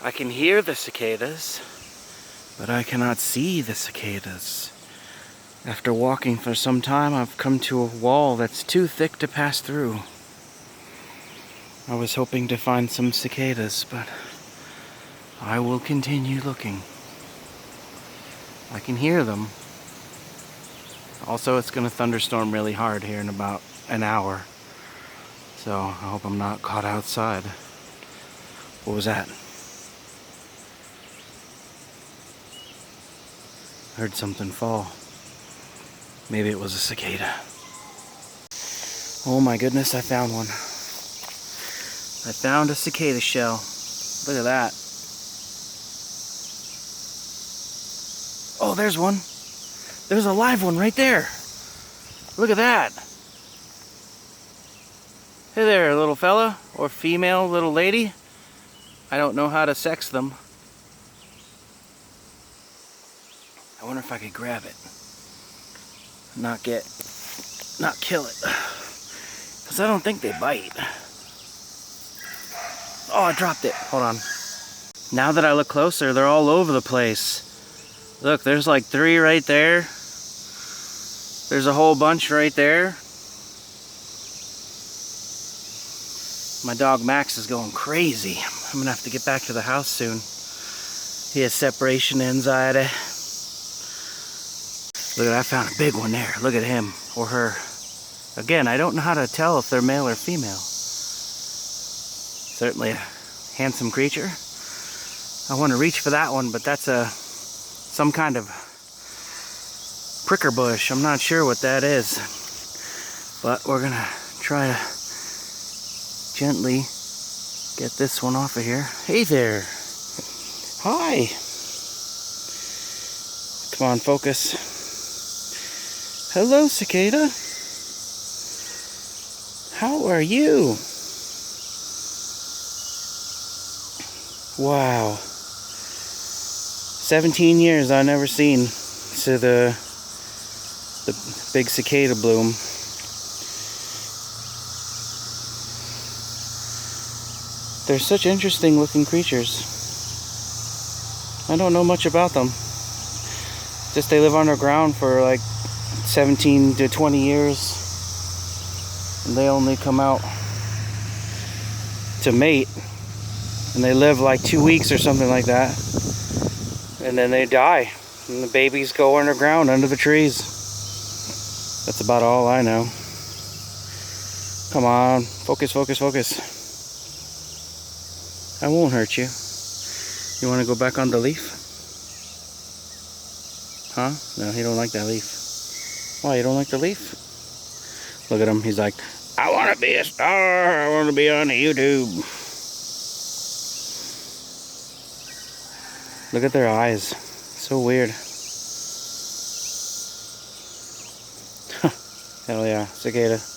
I can hear the cicadas, but I cannot see the cicadas. After walking for some time, I've come to a wall that's too thick to pass through. I was hoping to find some cicadas, but I will continue looking. I can hear them. Also, it's going to thunderstorm really hard here in about an hour. So I hope I'm not caught outside. What was that? I heard something fall. Maybe it was a cicada. Oh my goodness, I found one. I found a cicada shell. Look at that. Oh, there's one. There's a live one right there. Look at that. Hey there, little fella, or female little lady. I don't know how to sex them. I wonder if I could grab it. Not kill it. Because I don't think they bite. Oh, I dropped it. Hold on. Now that I look closer, they're all over the place. Look, there's like 3 right there. There's a whole bunch right there. My dog Max is going crazy. I'm gonna have to get back to the house soon. He has separation anxiety. Look at, I found a big one there. Look at him or her. Again, I don't know how to tell if they're male or female. Certainly a handsome creature. I want to reach for that one, but that's some kind of pricker bush. I'm not sure what that is. But we're gonna try to gently get this one off of here. Hey there. Hi. Come on, focus. Hello, cicada. How are you? Wow. 17 years I've never seen the big cicada bloom. They're such interesting looking creatures. I don't know much about them. Just they live underground for like 17 to 20 years. And they only come out to mate. And they live like 2 weeks or something like that. And then they die. And the babies go underground under the trees. That's about all I know. Come on, focus, focus, focus. I won't hurt you. You want to go back on the leaf? Huh? No, he don't like that leaf. Why, you don't like the leaf? Look at him, he's like, I want to be a star, I want to be on YouTube. Look at their eyes, so weird. Hell yeah, cicada.